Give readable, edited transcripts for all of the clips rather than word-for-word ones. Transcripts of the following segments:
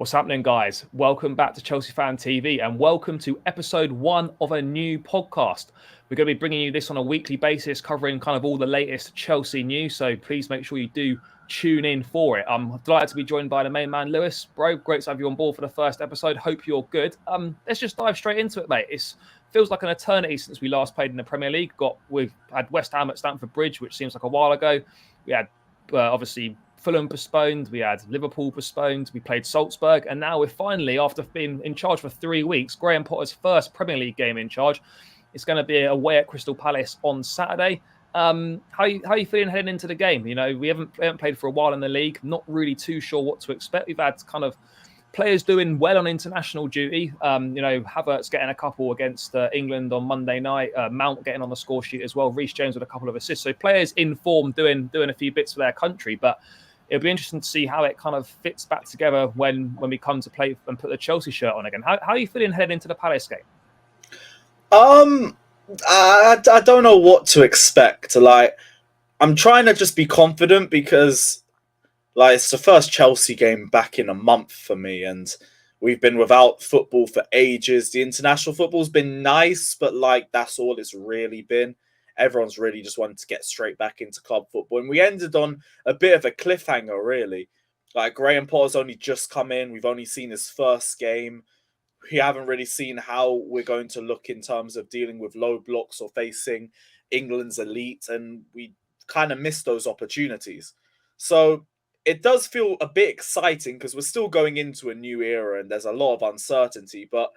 What's happening, guys? Welcome back to Chelsea Fan TV and welcome to episode 1 of a new podcast. We're going to be bringing you this on a weekly basis, covering kind of all the latest Chelsea news. So please make sure you do tune in for it. I'm delighted to be joined by the main man, Lewis. Bro, great to have you on board for the first episode. Hope you're good. Let's just dive straight into it, mate. It feels like an eternity since we last played in the Premier League. We've had West Ham at Stamford Bridge, which seems like a while ago. We had obviously Fulham postponed, we had Liverpool postponed, we played Salzburg, and now we're finally, after being in charge for 3 weeks, Graham Potter's first Premier League game in charge. It's going to be away at Crystal Palace on Saturday. How are you feeling heading into the game? You know, we haven't played for a while in the league, not really too sure what to expect. We've had kind of players doing well on international duty. Havertz getting a couple against England on Monday night. Mount getting on the score sheet as well. Reece James with a couple of assists. So players in form doing a few bits for their country. But it'll be interesting to see how it kind of fits back together when we come to play and put the Chelsea shirt on again. How are you feeling heading into the Palace game? I don't know what to expect. I'm trying to just be confident because it's the first Chelsea game back in a month for me, and we've been without football for ages. The international football's been nice, but that's all it's really been. Everyone's really just wanted to get straight back into club football, and we ended on a bit of a cliffhanger, really. Graham Potter's only just come in. We've only seen his first game. We haven't really seen how we're going to look in terms of dealing with low blocks or facing England's elite, and we kind of missed those opportunities. So it does feel a bit exciting because we're still going into a new era and there's a lot of uncertainty, but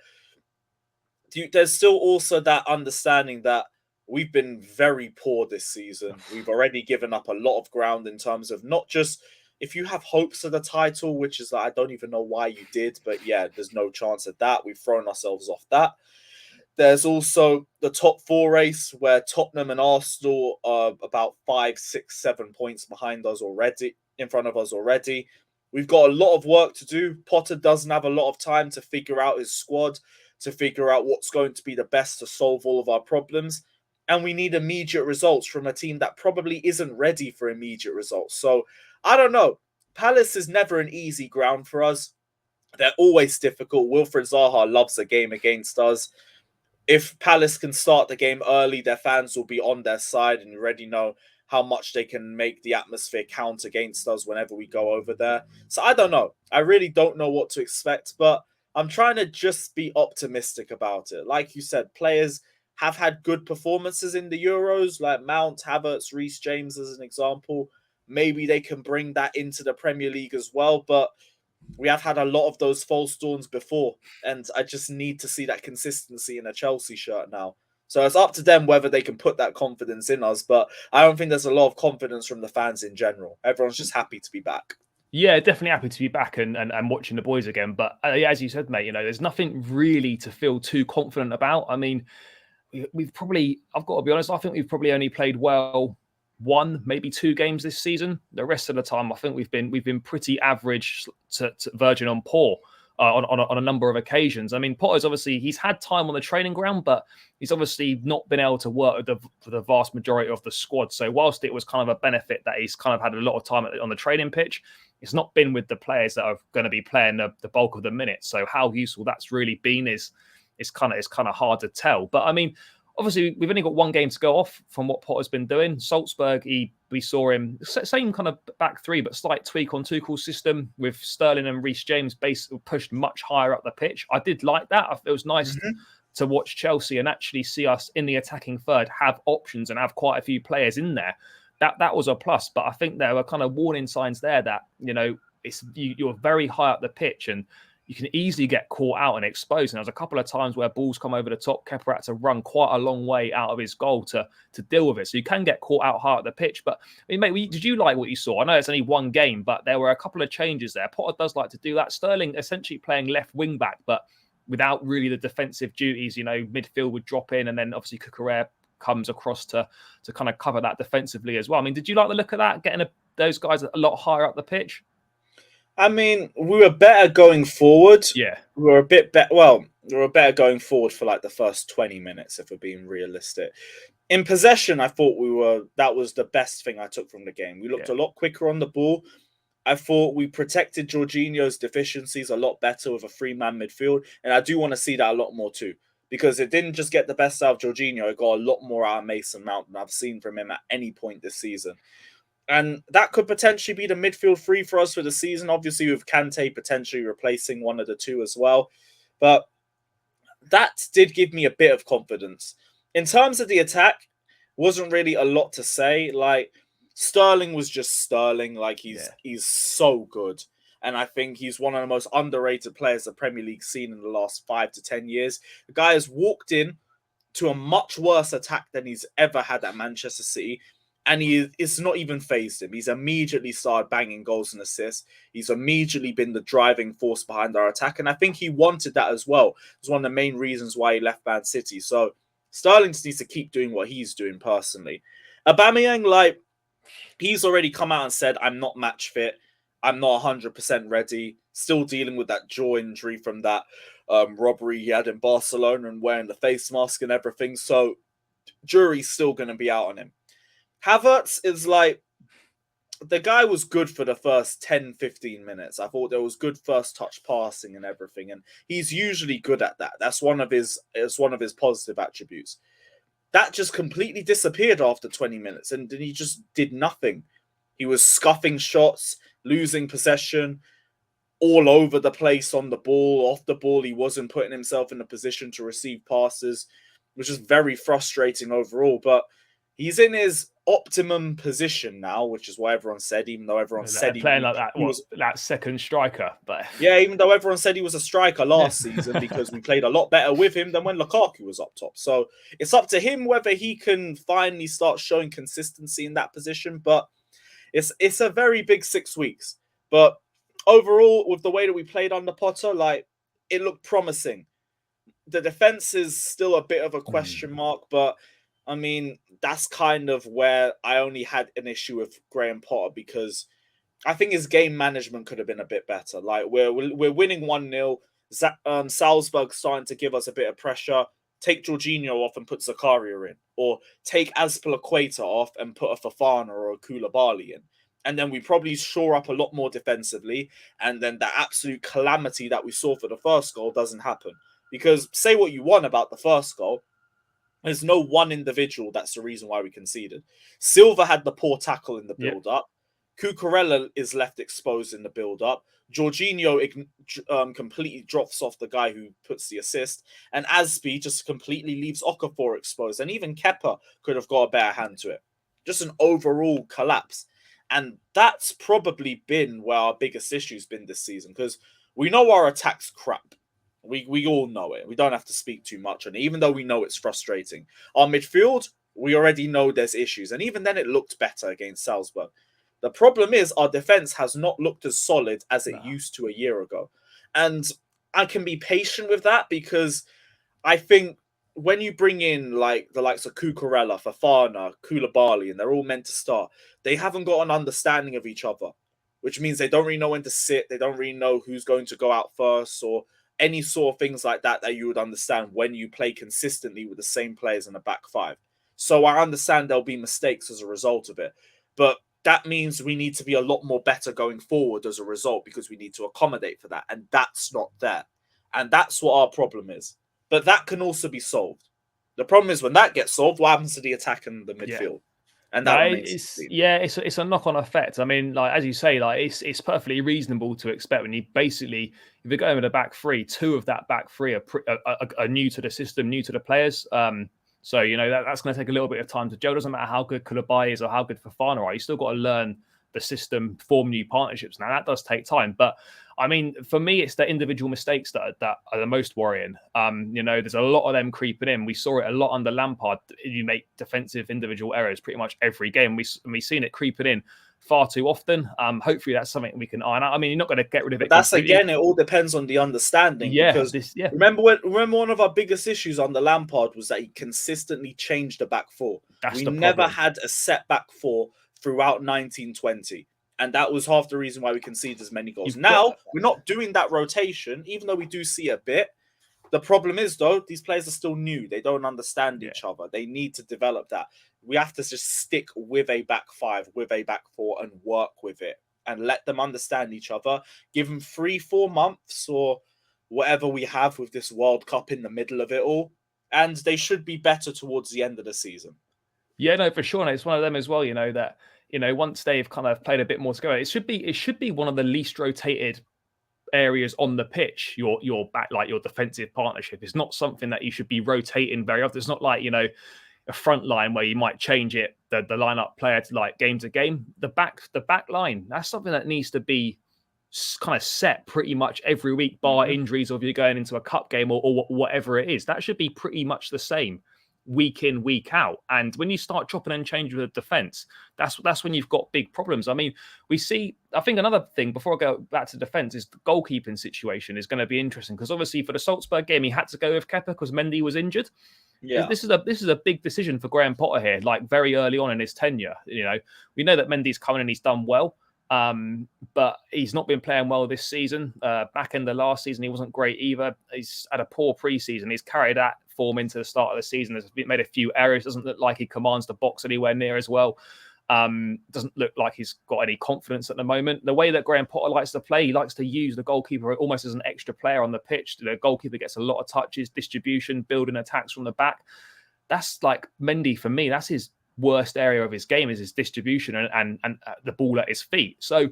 there's still also that understanding that we've been very poor this season. We've already given up a lot of ground in terms of not just if you have hopes of the title, which is I don't even know why you did, but yeah, there's no chance of that. We've thrown ourselves off that. There's also the top 4 race where Tottenham and Arsenal are about 5, 6, 7 points behind us already, in front of us already. We've got a lot of work to do. Potter doesn't have a lot of time to figure out his squad, to figure out what's going to be the best to solve all of our problems. And we need immediate results from a team that probably isn't ready for immediate results. So, I don't know. Palace is never an easy ground for us. They're always difficult. Wilfried Zaha loves a game against us. If Palace can start the game early, their fans will be on their side and already know how much they can make the atmosphere count against us whenever we go over there. So I don't know. I really don't know what to expect, but I'm trying to just be optimistic about it. Like you said, players have had good performances in the Euros, like Mount, Havertz, Reece James as an example. Maybe they can bring that into the Premier League as well, but we have had a lot of those false dawns before, and I just need to see that consistency in a Chelsea shirt now. So it's up to them whether they can put that confidence in us, but I don't think there's a lot of confidence from the fans in general. Everyone's just happy to be back. Yeah, definitely happy to be back and watching the boys again. But as you said, mate, there's nothing really to feel too confident about. I mean, I've got to be honest, I think we've probably only played well 1, maybe 2 games this season. The rest of the time, I think we've been pretty average to verging on poor on a number of occasions. I mean, Potter's obviously, he's had time on the training ground, but he's obviously not been able to work with the vast majority of the squad. So whilst it was kind of a benefit that he's kind of had a lot of time on the training pitch, it's not been with the players that are going to be playing the bulk of the minutes. So how useful that's really been is kind of hard to tell. But I mean, obviously, we've only got 1 game to go off from what Potter's been doing. Salzburg, we saw him, same kind of back 3, but slight tweak on Tuchel's system with Sterling and Reece James basically pushed much higher up the pitch. I did like that. It was nice to watch Chelsea and actually see us in the attacking third have options and have quite a few players in there. That was a plus. But I think there were kind of warning signs there that, you're very high up the pitch and you can easily get caught out and exposed. And there's a couple of times where balls come over the top. Kepa had to run quite a long way out of his goal to deal with it. So you can get caught out hard at the pitch. But, I mean, mate, did you like what you saw? I know it's only 1 game, but there were a couple of changes there. Potter does like to do that. Sterling essentially playing left wing back, but without really the defensive duties. Midfield would drop in, and then obviously Zakaria comes across to kind of cover that defensively as well. I mean, did you like the look of that, getting those guys a lot higher up the pitch? I mean, we were better going forward. Yeah. We were a bit better. Well, we were better going forward for the first 20 minutes, if we're being realistic. In possession, I thought that was the best thing I took from the game. We looked a lot quicker on the ball. I thought we protected Jorginho's deficiencies a lot better with a three-man midfield, and I do want to see that a lot more too, because it didn't just get the best out of Jorginho, it got a lot more out of Mason Mount than I've seen from him at any point this season. And that could potentially be the midfield three for us for the season, obviously with Kante potentially replacing one of the two as well. But that did give me a bit of confidence. In terms of the attack, wasn't really a lot to say. Like, Sterling was just Sterling. Like, he's so good. And I think he's one of the most underrated players the Premier League's seen in the last 5 to 10 years. The guy has walked in to a much worse attack than he's ever had at Manchester City. And it's not even phased him. He's immediately started banging goals and assists. He's immediately been the driving force behind our attack. And I think he wanted that as well. It's one of the main reasons why he left Man City. So Sterling just needs to keep doing what he's doing personally. Aubameyang, like, he's already come out and said, I'm not match fit. I'm not 100% ready. Still dealing with that jaw injury from that robbery he had in Barcelona and wearing the face mask and everything. So jury's still going to be out on him. Havertz is like, the guy was good for the first 10, 15 minutes. I thought there was good first touch passing and everything. And he's usually good at that. It's one of his positive attributes. That just completely disappeared after 20 minutes. And then he just did nothing. He was scuffing shots, losing possession, all over the place on the ball, off the ball. He wasn't putting himself in a position to receive passes, which is very frustrating overall. But he's in his optimum position now, which is what everyone said, even though everyone said playing like that, that second striker. But yeah, even though everyone said he was a striker last season because we played a lot better with him than when Lukaku was up top. So it's up to him whether he can finally start showing consistency in that position. But it's a very big 6 weeks. But overall, with the way that we played under Potter, like, it looked promising. The defense is still a bit of a question mark, but I mean, that's kind of where I only had an issue with Graham Potter, because I think his game management could have been a bit better. Like, we're winning 1-0. Salzburg starting to give us a bit of pressure. Take Jorginho off and put Zakaria in. Or take Azpilicueta off and put a Fofana or a Koulibaly in. And then we probably shore up a lot more defensively. And then the absolute calamity that we saw for the first goal doesn't happen. Because say what you want about the first goal, there's no one individual that's the reason why we conceded. Silva had the poor tackle in the build-up. Cucurella is left exposed in the build-up. Jorginho completely drops off the guy who puts the assist. And Azpi just completely leaves Okafor exposed. And even Kepa could have got a better hand to it. Just an overall collapse. And that's probably been where our biggest issue's been this season. Because we know our attack's crap. We all know it. We don't have to speak too much on it, even though we know it's frustrating. Our midfield, we already know there's issues. And even then, it looked better against Salzburg. The problem is our defense has not looked as solid as it used to a year ago. And I can be patient with that, because I think when you bring in like the likes of Cucurella, Fofana, Koulibaly, and they're all meant to start, they haven't got an understanding of each other, which means they don't really know when to sit. They don't really know who's going to go out first, or any sort of things like that you would understand when you play consistently with the same players in the back five. So I understand there'll be mistakes as a result of it. But that means we need to be a lot more better going forward as a result, because we need to accommodate for that. And that's not there. And that's what our problem is. But that can also be solved. The problem is when that gets solved, what happens to the attack and the midfield? And that it's a knock-on effect. I mean, like, as you say, like, it's perfectly reasonable to expect when you basically, if you're going with a back three, two of that back three are new to the system, new to the players. So, you know, that's going to take a little bit of time to gel. Doesn't matter how good Koulibaly is or how good Fofana are. You still got to learn the system, form new partnerships. Now, that does take time. But, I mean, for me, it's the individual mistakes that are the most worrying. You know, there's a lot of them creeping in. We saw it a lot under Lampard. You make defensive individual errors pretty much every game. We've seen it creeping in far too often. Hopefully that's something we can iron out. I mean, you're not going to get rid of it. But that's completely. Again, it all depends on the understanding. Because remember one of our biggest issues under Lampard was that he consistently changed the back four. We never had a set back four throughout 1920. And that was half the reason why we conceded as many goals. Now, we're not doing that rotation, even though we do see a bit. The problem is, though, these players are still new. They don't understand each other. They need to develop that. We have to just stick with a back five, with a back four, and work with it. and let them understand each other. Give them 3-4 months or whatever we have with this World Cup in the middle of it all, and they should be better towards the end of the season. Yeah, no, for sure. And it's one of them as well, that, once they've kind of played a bit more together, it should be one of the least rotated areas on the pitch. Your back, like your defensive partnership, is not something that you should be rotating very often. It's not like, a front line where you might change the lineup player to like game to game. The back line, that's something that needs to be kind of set pretty much every week, bar injuries, or if you're going into a cup game or whatever it is. That should be pretty much the same week in, week out. And when you start chopping and changing with the defense, that's when you've got big problems. I mean, I think another thing before I go back to defense is the goalkeeping situation is going to be interesting, because obviously for the Salzburg game, he had to go with Kepa because Mendy was injured. Yeah, this is a big decision for Graham Potter here, like very early on in his tenure. We know that Mendy's coming and he's done well. But he's not been playing well this season. Back in the last season, he wasn't great either. He's had a poor preseason. He's carried that form into the start of the season. Has made a few errors. Doesn't look like he commands the box anywhere near as well. Doesn't look like he's got any confidence at the moment. The way that Graham Potter likes to play, he likes to use the goalkeeper almost as an extra player on the pitch. The goalkeeper gets a lot of touches, distribution, building attacks from the back. That's like Mendy for me. That's his worst area of his game, is his distribution and the ball at his feet. So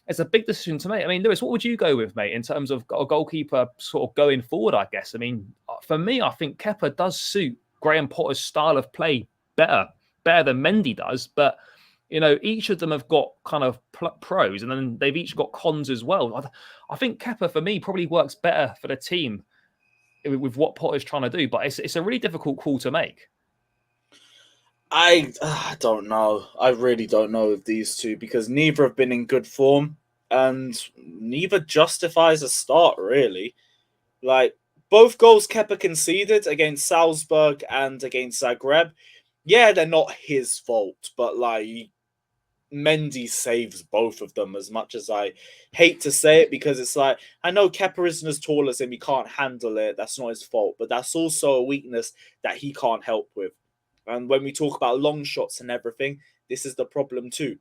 it's a big decision to make. I mean, Lewis, what would you go with, mate, in terms of a goalkeeper sort of going forward, I guess? I mean, for me, I think Kepa does suit Graham Potter's style of play better than Mendy does. But, each of them have got kind of pros, and then they've each got cons as well. I think Kepa, for me, probably works better for the team with what Potter's trying to do. But it's a really difficult call to make. I don't know. I really don't know with these two, because neither have been in good form and neither justifies a start, really. Like, both goals Kepa conceded against Salzburg and against Zagreb, yeah, they're not his fault, but like, Mendy saves both of them, as much as I hate to say it, because it's like, I know Kepa isn't as tall as him, he can't handle it, that's not his fault, but that's also a weakness that he can't help with. And when we talk about long shots and everything, this is the problem too.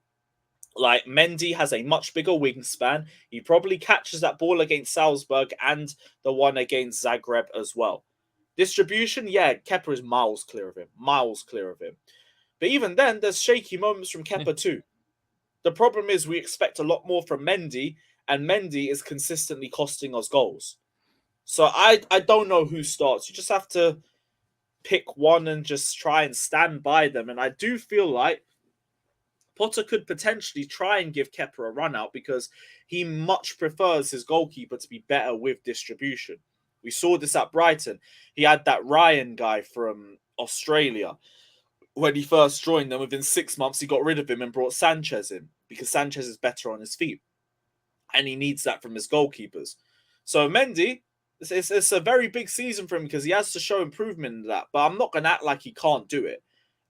Like, Mendy has a much bigger wingspan. He probably catches that ball against Salzburg and the one against Zagreb as well. Distribution, yeah, Kepa is miles clear of him. Miles clear of him. But even then, there's shaky moments from Kepa too. The problem is we expect a lot more from Mendy, and Mendy is consistently costing us goals. So I don't know who starts. You just have to pick one and just try and stand by them. And I do feel like Potter could potentially try and give Kepa a run out, because he much prefers his goalkeeper to be better with distribution. We saw this at Brighton. He had that Ryan guy from Australia. When he first joined them, within 6 months, he got rid of him and brought Sanchez in, because Sanchez is better on his feet. And he needs that from his goalkeepers. So Mendy, it's a very big season for him, because he has to show improvement in that. But I'm not going to act like he can't do it.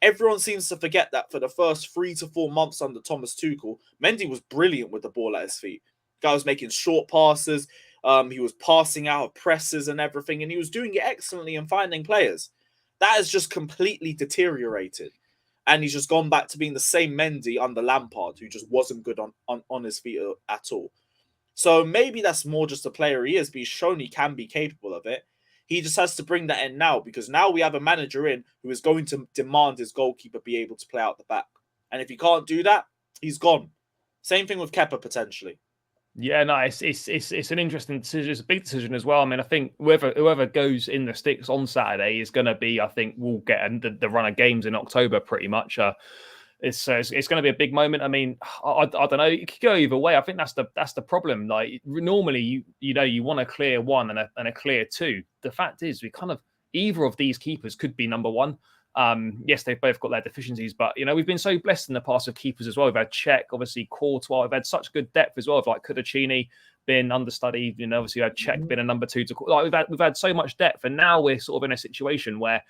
Everyone seems to forget that for the first 3 to 4 months under Thomas Tuchel, Mendy was brilliant with the ball at his feet. Guy was making short passes. He was passing out of presses and everything. And he was doing it excellently and finding players. That has just completely deteriorated. And he's just gone back to being the same Mendy under Lampard, who just wasn't good on his feet at all. So maybe that's more just a player he is, but he's shown he can be capable of it. He just has to bring that in now, because now we have a manager in who is going to demand his goalkeeper be able to play out the back. And if he can't do that, he's gone. Same thing with Kepa, potentially. Yeah, no, it's an interesting decision. It's a big decision as well. I mean, I think whoever goes in the sticks on Saturday is going to be, I think, will get the run of games in October pretty much. It's going to be a big moment. I mean, I don't know. It could go either way. I think that's the problem. Like, normally, you want a clear one and a clear two. The fact is, we kind of, either of these keepers could be number one. Yes, they've both got their deficiencies, but we've been so blessed in the past with keepers as well. We've had Cech, obviously Courtois. We've had such good depth as well. Like Cudicini been understudy. Obviously we had Cech been a number two to. Like, we've had so much depth, and now we're sort of in a situation where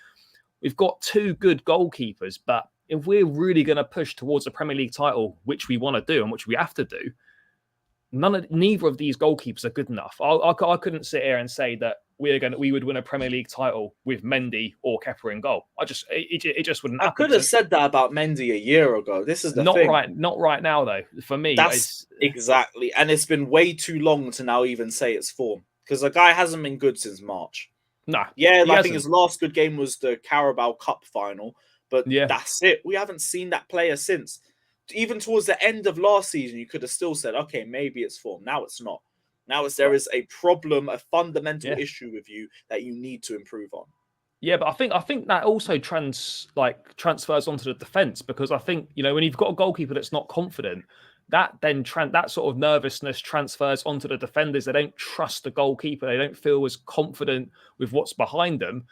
we've got two good goalkeepers. But if we're really going to push towards a Premier League title, which we want to do and which we have to do, neither of these goalkeepers are good enough. I couldn't sit here and say that we would win a Premier League title with Mendy or Kepa in goal. It just wouldn't happen. I could have said that about Mendy a year ago. This is the thing. Not right now though. For me, that's exactly, and it's been way too long to now even say it's form, because the guy hasn't been good since March. Nah, yeah, I think his last good game was the Carabao Cup final, but yeah, that's it. We haven't seen that player since. Even towards the end of last season, you could have still said, okay, maybe it's form. Now it's not. Now there is a problem, a fundamental issue with you that you need to improve on. Yeah, but I think that also transfers onto the defense, because I think, you know, when you've got a goalkeeper that's not confident, that then that sort of nervousness transfers onto the defenders. They don't trust the goalkeeper. They don't feel as confident with what's behind them.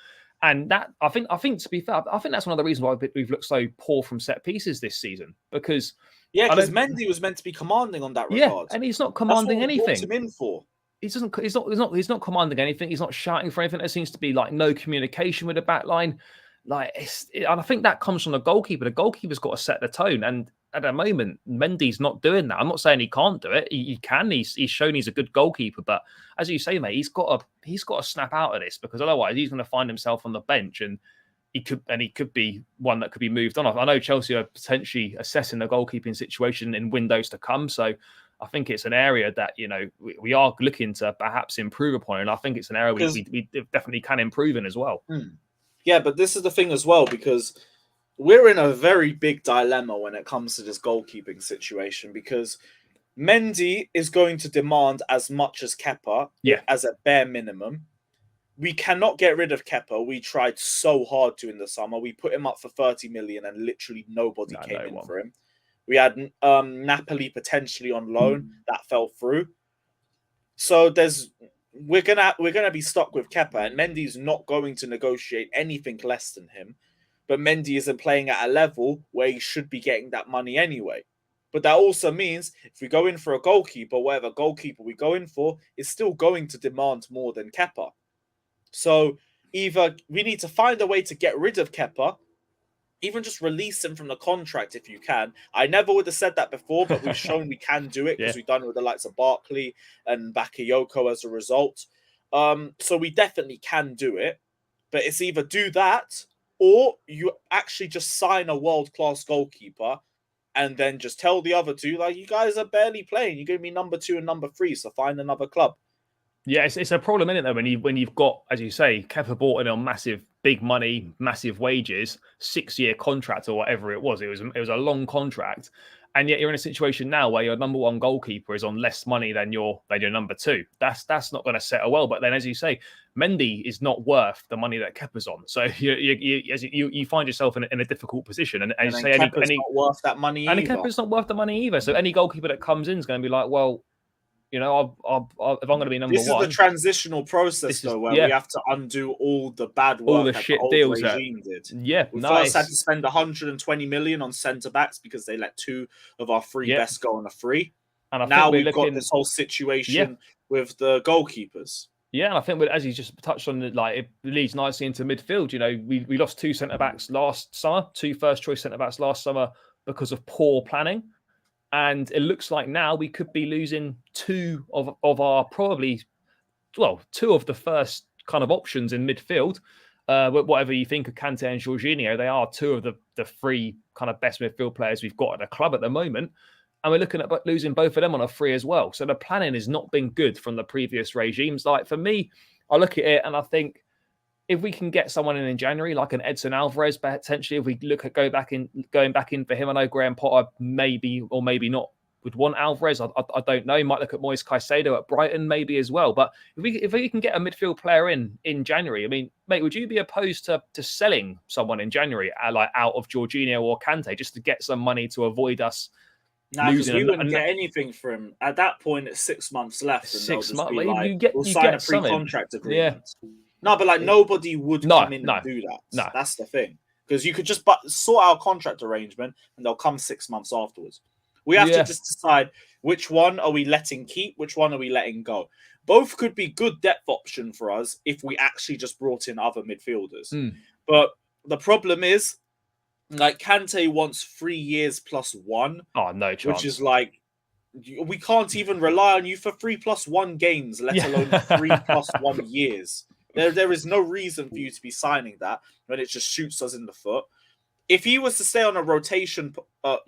And that I think to be fair, I think that's one of the reasons why we've looked so poor from set pieces this season. Because Mendy was meant to be commanding on that regard. Yeah, and he's not commanding anything. Brought him in for. He's not commanding anything. He's not shouting for anything. There seems to be like no communication with the back line. And I think that comes from the goalkeeper. The goalkeeper's got to set the tone. And at the moment, Mendy's not doing that. I'm not saying he can't do it. He can. He's shown he's a good goalkeeper. But as you say, mate, he's got to snap out of this, because otherwise he's going to find himself on the bench, and he could be one that could be moved on. I know Chelsea are potentially assessing the goalkeeping situation in windows to come. So I think it's an area that, you know, we are looking to perhaps improve upon. And I think it's an area we definitely can improve in as well. Yeah, but this is the thing as well, because we're in a very big dilemma when it comes to this goalkeeping situation, because Mendy is going to demand as much as Kepa as a bare minimum. We cannot get rid of Kepa. We tried so hard to in the summer. We put him up for 30 million and literally nobody came in for him. We had Napoli potentially on loan. That fell through. So we're gonna be stuck with Kepa, and Mendy's not going to negotiate anything less than him. But Mendy isn't playing at a level where he should be getting that money anyway. But that also means if we go in for a goalkeeper, whatever goalkeeper we go in for is still going to demand more than Kepa. So either we need to find a way to get rid of Kepa, even just release him from the contract if you can. I never would have said that before, but we've shown we can do it, because we've done it with the likes of Barkley and Bakayoko as a result. So we definitely can do it. But it's either do that, or you actually just sign a world-class goalkeeper and then just tell the other two, like, you guys are barely playing. You're going to be number 2 and number 3, so find another club. Yeah, it's a problem, isn't it, though, when you've got, as you say, Kepa bought in on massive, big money, massive wages, 6-year contract or whatever it was. It was a long contract, and yet you're in a situation now where your number 1 goalkeeper is on less money than your number 2. That's not going to settle well. But then, as you say, Mendy is not worth the money that Kepa's on, so you find yourself in a difficult position. And you say Kepa's not worth that money, and Kepa's not worth the money either. So any goalkeeper that comes in is going to be like, well, you know, if I'm going to be number 1... This is the transitional process, though, where we have to undo all the bad work that the old deals regime did. Yeah, we first had to spend 120 million on centre-backs because they let 2 of our 3 best go on a free. And now we've got this whole situation with the goalkeepers. Yeah, and I think, as you just touched on, it leads nicely into midfield. You know, we lost 2 centre-backs last summer, 2 first-choice centre-backs last summer because of poor planning. And it looks like now we could be losing 2 of our probably, 2 of the first kind of options in midfield. Whatever you think of Kante and Jorginho, they are 2 of the 3 kind of best midfield players we've got at the club at the moment. And we're looking at losing both of them on a free as well. So the planning has not been good from the previous regimes. Like, for me, I look at it and I think, if we can get someone in January, like an Edson Alvarez, potentially, if we look at going back in for him, I know Graham Potter maybe or maybe not would want Alvarez. I don't know. He might look at Moise Caicedo at Brighton maybe as well. But if we can get a midfield player in January, I mean, mate, would you be opposed to selling someone in January, like out of Jorginho or Kante, just to get some money to avoid us? No, because we wouldn't get anything for him. At that point, it's 6 months left. And 6 months. We'll sign a pre-contract agreement. Yeah. No, but nobody would come in and do that. No. That's the thing. Because you could just sort out a contract arrangement and they'll come 6 months afterwards. We have to just decide which one are we letting keep, which one are we letting go. Both could be good depth option for us if we actually just brought in other midfielders. But the problem is, Kante wants 3 years plus 1. Oh, no chance. Which is we can't even rely on you for 3+1 games, let alone 3+1 years. There is no reason for you to be signing that when it just shoots us in the foot. If he was to stay on a rotation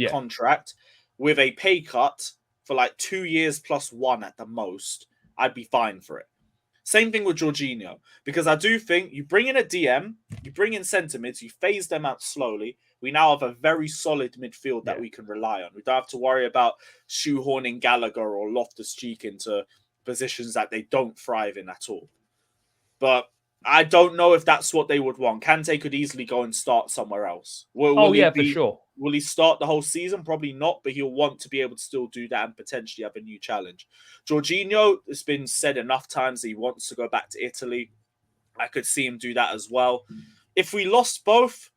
contract with a pay cut for like 2 years plus 1 at the most, I'd be fine for it. Same thing with Jorginho, because I do think you bring in a DM, you bring in centre mids, you phase them out slowly. We now have a very solid midfield that we can rely on. We don't have to worry about shoehorning Gallagher or Loftus-Cheek into positions that they don't thrive in at all. But I don't know if that's what they would want. Kante could easily go and start somewhere else. For sure. Will he start the whole season? Probably not, but he'll want to be able to still do that and potentially have a new challenge. Jorginho, it's been said enough times that he wants to go back to Italy. I could see him do that as well. If we lost both,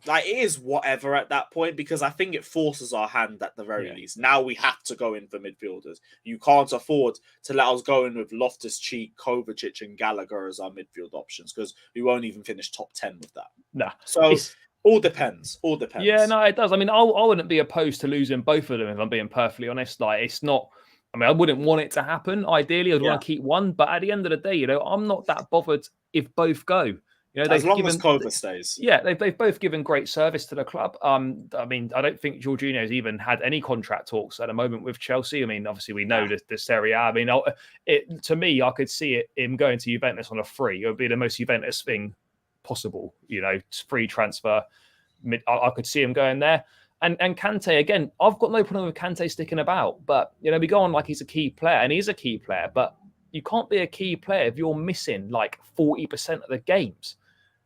like, it is whatever at that point, because I think it forces our hand at the very least. Now we have to go in for midfielders. You can't afford to let us go in with Loftus-Cheek, Kovacic and Gallagher as our midfield options, because we won't even finish top 10 with that. Nah. So all depends. All depends. Yeah, no, it does. I mean, I wouldn't be opposed to losing both of them, if I'm being perfectly honest. Like, it's not... I mean, I wouldn't want it to happen. Ideally, I'd want to keep one. But at the end of the day, you know, I'm not that bothered if both go. You know, as long as Kova stays. Yeah, they've both given great service to the club. I mean, I don't think Jorginho's even had any contract talks at the moment with Chelsea. I mean, obviously, we know the Serie A. I mean, to me, I could see him going to Juventus on a free. It would be the most Juventus thing possible. You know, free transfer. I could see him going there. And Kante, again, I've got no problem with Kante sticking about. But, you know, we go on like he's a key player, and he's a key player. But you can't be a key player if you're missing like 40% of the games.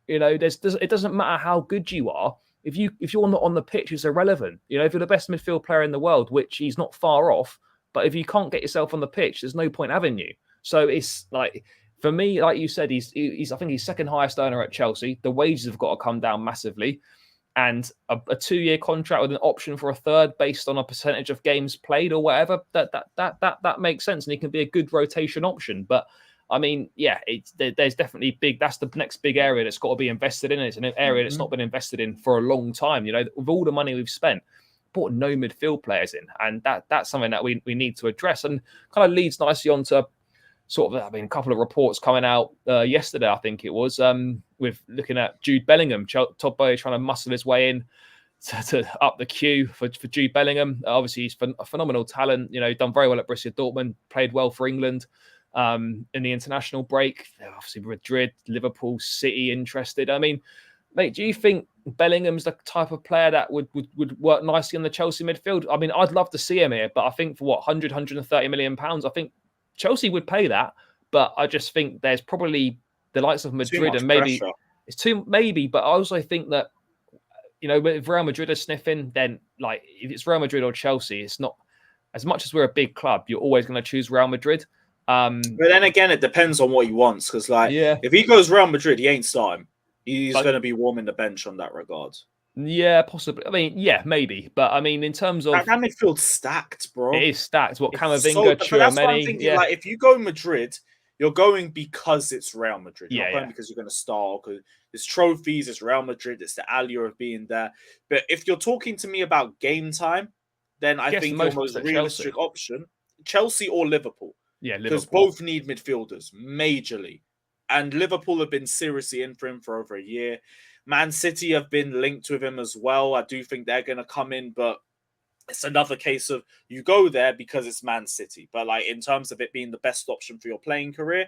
You know, it doesn't matter how good you are. If you're not on the pitch, it's irrelevant. You know, if you're the best midfield player in the world, which he's not far off, but if you can't get yourself on the pitch, there's no point having you. So it's like, for me, like you said, he's I think he's second highest earner at Chelsea. The wages have got to come down massively. And a 2-year contract with an option for a third based on a percentage of games played or whatever, that makes sense. And he can be a good rotation option. But I mean, yeah, there's definitely that's the next big area that's got to be invested in. It's an area that's not been invested in for a long time. You know, with all the money we've spent, brought no midfield players in. And that's something that we need to address, and kind of leads nicely onto sort of, I mean, a couple of reports coming out yesterday, I think it was, with looking at Jude Bellingham. Todd Boehly trying to muscle his way in to up the queue for Jude Bellingham. Obviously, he's a phenomenal talent. You know, done very well at Borussia Dortmund, played well for England in the international break. Obviously, Madrid, Liverpool, City interested. I mean, mate, do you think Bellingham's the type of player that would work nicely in the Chelsea midfield? I mean, I'd love to see him here, but I think for 130 million pounds, I think Chelsea would pay that. But I just think there's probably the likes of Madrid and maybe pressure. It's too maybe, but I also think that, you know, if Real Madrid are sniffing, then like if it's Real Madrid or Chelsea, it's not, as much as we're a big club, you're always going to choose Real Madrid. But then again, it depends on what he wants, because if he goes Real Madrid, he ain't starting. He's going to be warming the bench on that regard. Yeah, possibly. I mean, yeah, maybe. But I mean, in terms of that midfield's stacked, bro. It is stacked. What, Camavinga, Tchouaméni? Yeah. Like, if you go Madrid, you're going because it's Real Madrid. You're not going because you're going to start, because it's trophies, it's Real Madrid, it's the allure of being there. But if you're talking to me about game time, then I think the most realistic option, Chelsea or Liverpool. Yeah, because both need midfielders majorly, and Liverpool have been seriously in for him for over a year. Man City have been linked with him as well. I do think they're going to come in, but it's another case of you go there because it's Man City. But like, in terms of it being the best option for your playing career,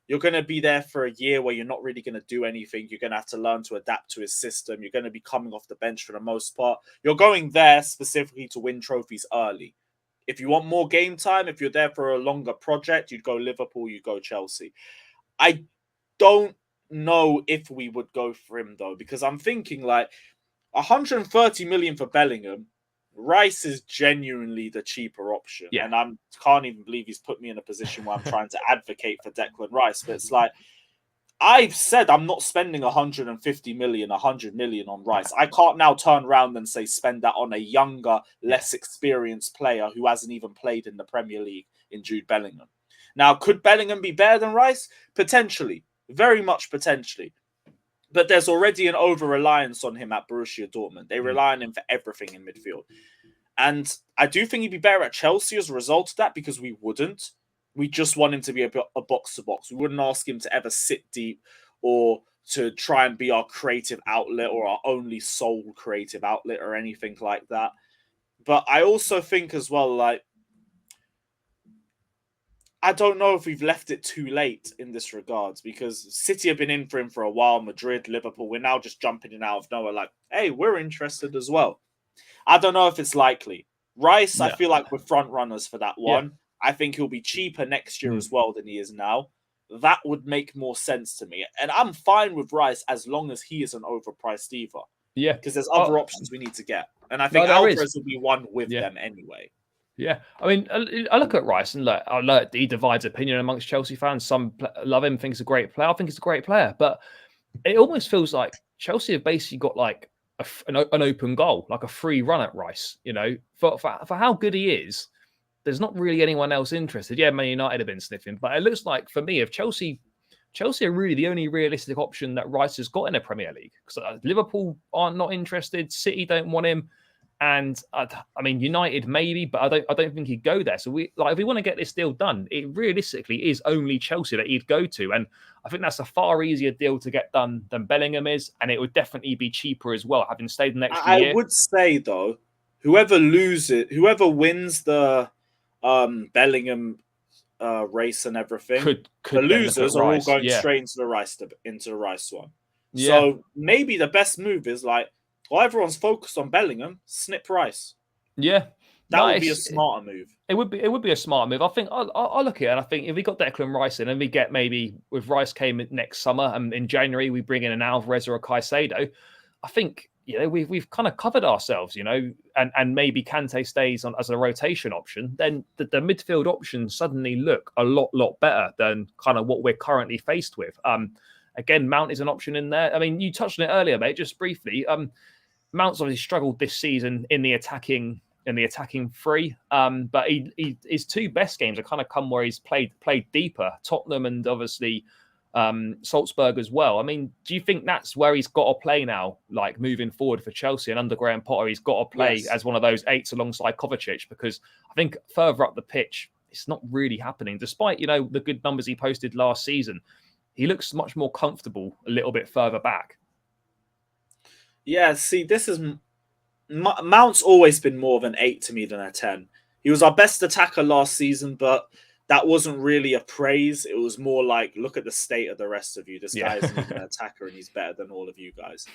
you're going to be there for a year where you're not really going to do anything. You're going to have to learn to adapt to his system. You're going to be coming off the bench for the most part. You're going there specifically to win trophies early. If you want more game time, if you're there for a longer project, you'd go Liverpool, you'd go Chelsea. I don't know if we would go for him, though, because I'm thinking like 130 million for Bellingham. Rice is genuinely the cheaper option. Yeah. And I can't even believe he's put me in a position where I'm trying to advocate for Declan Rice. But it's like, I've said I'm not spending 150 million, 100 million on Rice. I can't now turn around and say spend that on a younger, less experienced player who hasn't even played in the Premier League in Jude Bellingham. Now, could Bellingham be better than Rice? Potentially. Very much potentially. But there's already an over-reliance on him at Borussia Dortmund. They rely on him for everything in midfield. And I do think he'd be better at Chelsea as a result of that, because we wouldn't. we just want him to be a box to box. We wouldn't ask him to ever sit deep or to try and be our creative outlet or our only sole creative outlet or anything like that. But I also think as well, like, I don't know if we've left it too late in this regards, because City have been in for him for a while, Madrid, Liverpool, we're now just jumping in out of nowhere like, hey, we're interested as well. I don't know if it's likely. Rice, I feel like we're front runners for that one. I think he'll be cheaper next year as well than he is now. That would make more sense to me. And I'm fine with Rice as long as he isn't overpriced either. Yeah. Because there's other options we need to get. And I think Alvarez will be one with them anyway. Yeah, I mean, I look at Rice and look, he divides opinion amongst Chelsea fans. Some love him, think he's a great player. I think he's a great player, but it almost feels like Chelsea have basically got like an open goal, like a free run at Rice. You know, for how good he is, there's not really anyone else interested. Yeah, Man United have been sniffing, but it looks like for me, if Chelsea are really the only realistic option that Rice has got in the Premier League, because Liverpool aren't not interested, City don't want him. And I mean, United maybe, but I don't think he'd go there. So if we want to get this deal done, it realistically is only Chelsea that he'd go to, and I think that's a far easier deal to get done than Bellingham is, and it would definitely be cheaper as well, having stayed an extra year. I would say though, whoever wins the Bellingham race and everything, the losers are all going straight into the Rice one. Yeah. So maybe the best move is like, while everyone's focused on Bellingham, snip Rice. Yeah, that would be a smarter move. It would be a smart move. I think I'll look at it, and I think if we got Declan Rice in, and we get maybe with Rice came next summer, and in January we bring in an Alvarez or a Caicedo, I think we've kind of covered ourselves, and maybe Kante stays on as a rotation option. Then the midfield options suddenly look a lot better than kind of what we're currently faced with. Again, Mount is an option in there. I mean, you touched on it earlier, mate, just briefly. Mount's obviously struggled this season in the attacking free, but his two best games have kind of come where he's played deeper, Tottenham and obviously Salzburg as well. I mean, do you think that's where he's got to play now, like moving forward for Chelsea and under Graham Potter? He's got to play as one of those eights alongside Kovacic, because I think further up the pitch, it's not really happening. Despite the good numbers he posted last season, he looks much more comfortable a little bit further back. Yeah, see, this is Mount's always been more of an 8 to me than a 10. He was our best attacker last season, but that wasn't really a praise. It was more like, look at the state of the rest of you. This guy isn't even an attacker, and he's better than all of you guys.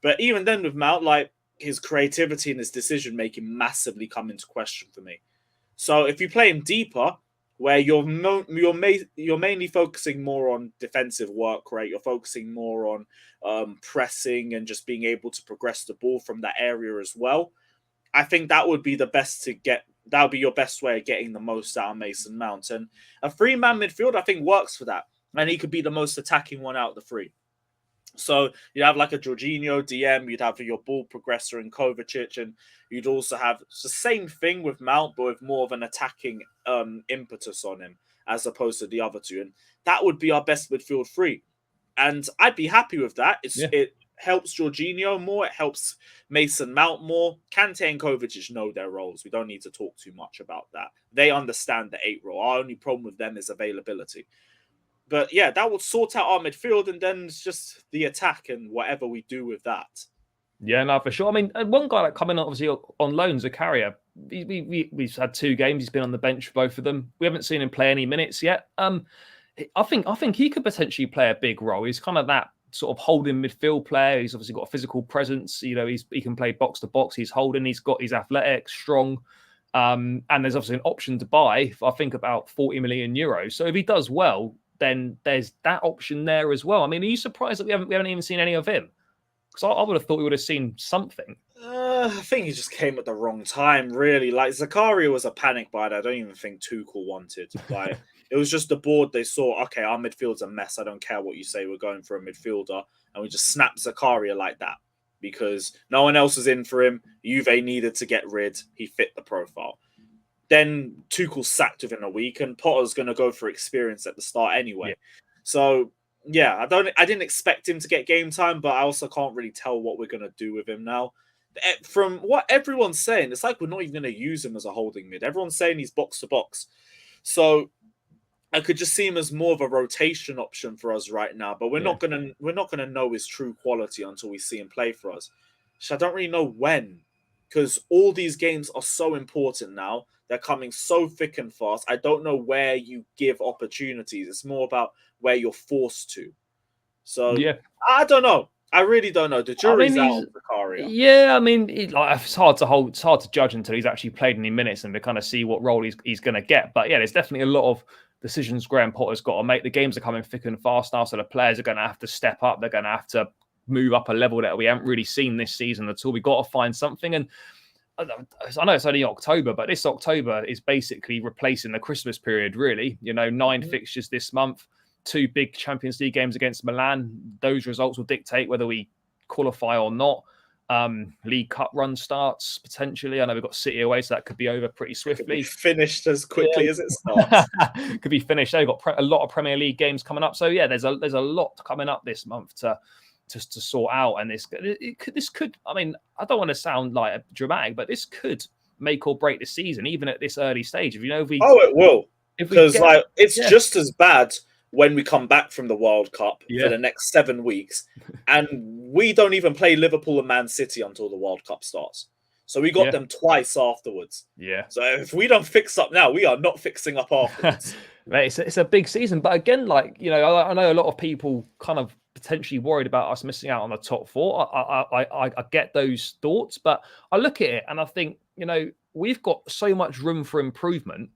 But even then with Mount, like, his creativity and his decision-making massively come into question for me. So if you play him deeper, where you're mainly focusing more on defensive work, right? You're focusing more on pressing and just being able to progress the ball from that area as well. I think that would be the best to get. That would be your best way of getting the most out of Mason Mount. And a three-man midfield, I think, works for that. And he could be the most attacking one out of the three. So you'd have like a Jorginho, DM, you'd have your ball progressor in Kovacic, and you'd also have the same thing with Mount, but with more of an attacking impetus on him as opposed to the other two. And that would be our best midfield three. And I'd be happy with that. It helps Jorginho more. It helps Mason Mount more. Kante and Kovacic know their roles. We don't need to talk too much about that. They understand the 8 role. Our only problem with them is availability. But yeah, that would sort out our midfield, and then it's just the attack and whatever we do with that. Yeah, no, for sure. I mean, one guy that coming obviously on loan, Zakaria, we've had 2 games. He's been on the bench for both of them. We haven't seen him play any minutes yet. I think he could potentially play a big role. He's kind of that sort of holding midfield player. He's obviously got a physical presence. He can play box to box. He's holding. He's athletic, strong. And there's obviously an option to buy for, I think, about 40 million euros. So if he does well, then there's that option there as well. I mean, are you surprised that we haven't even seen any of him? Because I would have thought we would have seen something. I think he just came at the wrong time, really. Like, Zakaria was a panic buy that I don't even think Tuchel wanted. Like, it was just the board they saw, okay, our midfield's a mess. I don't care what you say. We're going for a midfielder. And we just snapped Zakaria like that because no one else was in for him. Juve needed to get rid. He fit the profile. Then Tuchel sacked within a week, and Potter's going to go for experience at the start anyway. Yeah. So, yeah, I didn't expect him to get game time, but I also can't really tell what we're going to do with him now. From what everyone's saying, it's like we're not even going to use him as a holding mid. Everyone's saying he's box to box. So I could just see him as more of a rotation option for us right now. But we're not gonna know his true quality until we see him play for us. So I don't really know when, because all these games are so important now. They're coming so thick and fast. I don't know where you give opportunities. It's more about where you're forced to. So Yeah. I don't know. I really don't know. The jury's out on Zakaria. Yeah, I mean, it's hard to judge until he's actually played any minutes and to kind of see what role he's going to get. But yeah, there's definitely a lot of decisions Graham Potter's got to make. The games are coming thick and fast now, so the players are going to have to step up. They're going to have to move up a level that we haven't really seen this season at all. We've got to find something. And I know it's only October, but this October is basically replacing the Christmas period, really. 9 fixtures this month, 2 big Champions League games against Milan. Those results will dictate whether we qualify or not. League Cup run starts potentially. I know we've got City away, so that could be over pretty swiftly. Could be finished as quickly as it starts. Could be finished. They've got a lot of Premier League games coming up. So yeah, there's a lot coming up this month to sort out. And this could. I mean, I don't want to sound like dramatic, but this could make or break the season, even at this early stage. It will, because it's just as bad when we come back from the World Cup for the next 7 weeks, and we don't even play Liverpool and Man City until the World Cup starts. So we got them twice afterwards. Yeah. So if we don't fix up now, we are not fixing up afterwards. Mate, it's a big season. But again, I know a lot of people kind of potentially worried about us missing out on the top 4. I get those thoughts, but I look at it and I think, we've got so much room for improvement.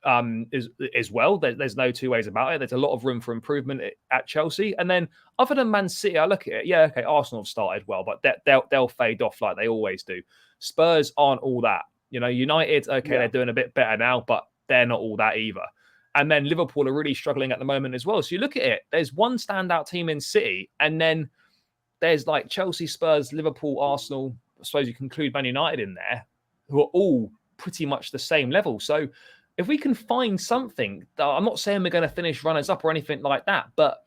As well. There's no two ways about it. There's a lot of room for improvement at Chelsea. And then other than Man City, I look at it, Arsenal have started well, but they'll fade off like they always do. Spurs aren't all that. United, they're doing a bit better now, but they're not all that either. And then Liverpool are really struggling at the moment as well. So you look at it, there's one standout team in City, and then there's like Chelsea, Spurs, Liverpool, Arsenal, I suppose you can include Man United in there, who are all pretty much the same level. So if we can find something, I'm not saying we're going to finish runners up or anything like that, but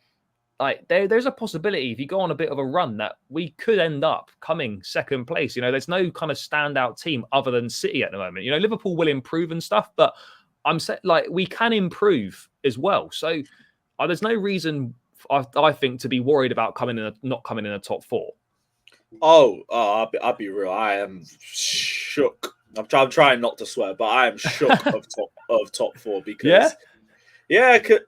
there's a possibility if you go on a bit of a run that we could end up coming second place. There's no kind of standout team other than City at the moment. Liverpool will improve and stuff, but we can improve as well. So there's no reason I think to be worried about not coming in the top 4. I'll be real. I am shook. I'm trying not to swear, but I am shook of top 4 because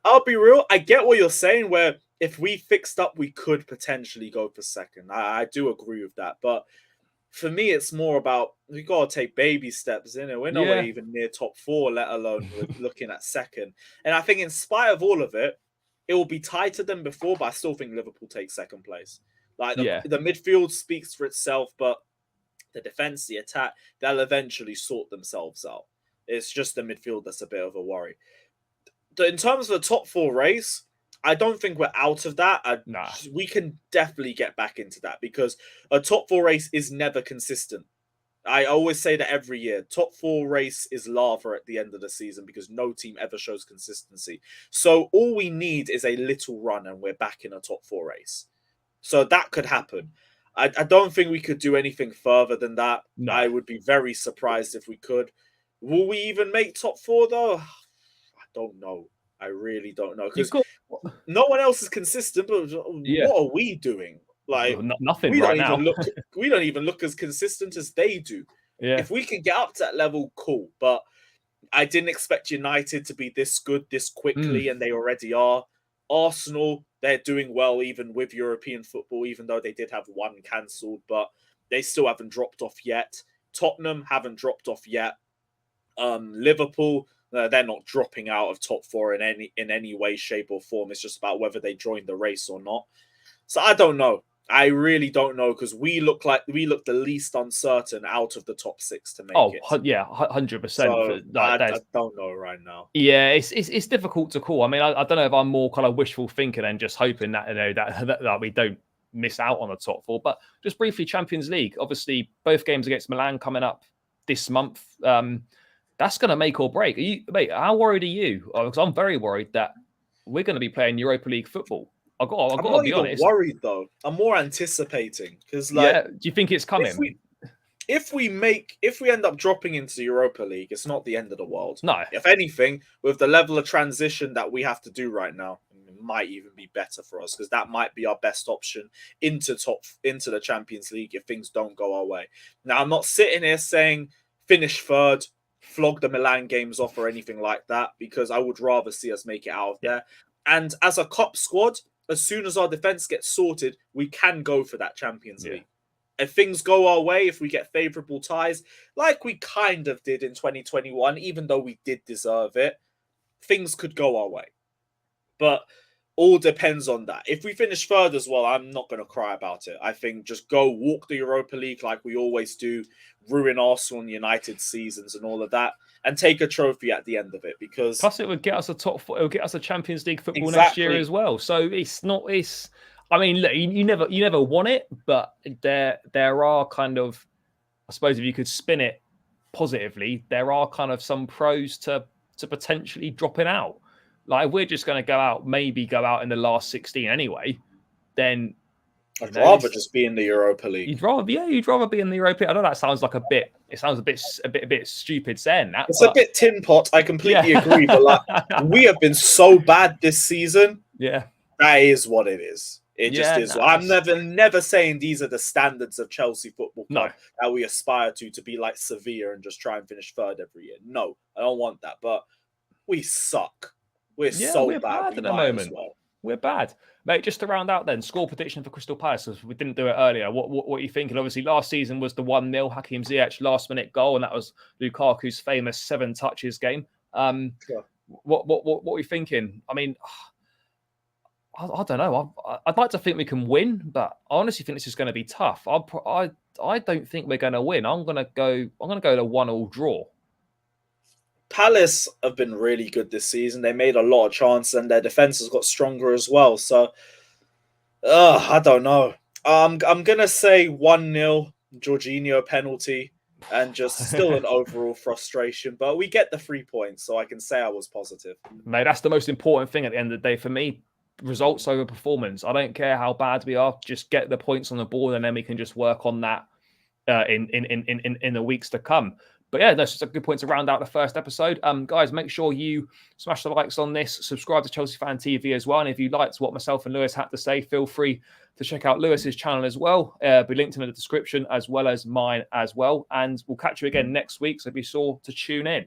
I'll be real. I get what you're saying. Where if we fixed up, we could potentially go for second. I do agree with that, but for me, it's more about we got to take baby steps in it. We're nowhere even near top 4, let alone looking at second. And I think, in spite of all of it, it will be tighter than before. But I still think Liverpool takes second place. The midfield speaks for itself, but the defense, the attack, they'll eventually sort themselves out. It's just the midfield that's a bit of a worry. In terms of the top 4 race, I don't think we're out of that. We can definitely get back into that because a top 4 race is never consistent. I always say that every year. Top 4 race is lava at the end of the season because no team ever shows consistency. So all we need is a little run and we're back in a top 4 race. So that could happen. I don't think we could do anything further than that. No. I would be very surprised if we could. Will we even make top 4 though? I don't know. I really don't know because no one else is consistent. But what are we doing? Nothing we right now. We don't even look as consistent as they do. Yeah. If we can get up to that level, cool. But I didn't expect United to be this good this quickly, and they already are. Arsenal, they're doing well even with European football, even though they did have one cancelled, but they still haven't dropped off yet. Tottenham haven't dropped off yet. Liverpool, they're not dropping out of top 4 in any way, shape, or form. It's just about whether they join the race or not. So I don't know. I really don't know because we look the least uncertain out of the top 6 to make it. 100%. So I don't know right now. Yeah, it's difficult to call. I mean, I don't know if I'm more kind of wishful thinking and just hoping that that we don't miss out on the top 4. But just briefly, Champions League. Obviously, both games against Milan coming up this month. That's going to make or break. Mate, how worried are you? Because I'm very worried that we're going to be playing Europa League football. I'm not be even honest. Worried though. I'm more anticipating because, do you think it's coming? if we end up dropping into the Europa League, it's not the end of the world. No. If anything, with the level of transition that we have to do right now, it might even be better for us, because that might be our best option into the Champions League if things don't go our way. Now, I'm not sitting here saying finish third, flog the Milan games off or anything like that, because I would rather see us make it out of there. And as a cup squad, as soon as our defense gets sorted, we can go for that Champions League. If things go our way, if we get favourable ties, like we kind of did in 2021, even though we did deserve it, things could go our way. But all depends on that. If we finish third as well, I'm not going to cry about it. I think just go walk the Europa League like we always do, ruin Arsenal and United seasons and all of that, and take a trophy at the end of it. Because plus, it would get us it'll get us a Champions League football next year as well. So I mean, look, you never want it, but there are kind of, I suppose, if you could spin it positively, there are kind of some pros to potentially dropping out. Like, if we're just going to maybe go out in the last 16 anyway, then I'd rather just be in the Europa League. You'd rather be in the Europa League. I know that sounds like a bit stupid saying that. It's a bit tin pot. I completely agree, but like, we have been so bad this season. Yeah, that is what it is. It just is. I'm never saying these are the standards of Chelsea Football Club that we aspire to be like Sevilla and just try and finish third every year. No, I don't want that. But we suck. We're bad at the moment. We're bad. Mate, just to round out then, score prediction for Crystal Palace, because we didn't do it earlier. What are you thinking? Obviously, last season was the 1-0 Hakim Ziyech last-minute goal, and that was Lukaku's famous 7 touches game. What are you thinking? I mean, I don't know. I'd like to think we can win, but I honestly think this is going to be tough. I don't think we're going to win. I'm going to go to 1-1 draw. Palace have been really good this season. They made a lot of chances, and their defense has got stronger as well. So, I don't know. I'm gonna say 1-0 Jorginho penalty, and just still an overall frustration. But we get the 3 points, so I can say I was positive. Mate, that's the most important thing at the end of the day for me. Results over performance. I don't care how bad we are. Just get the points on the board, and then we can just work on that in the weeks to come. But yeah, that's just a good point to round out the first episode. Guys, make sure you smash the likes on this. Subscribe to Chelsea Fan TV as well. And if you liked what myself and Lewis had to say, feel free to check out Lewis's channel as well. Be linked in the description, as well as mine as well. And we'll catch you again next week. So be sure to tune in.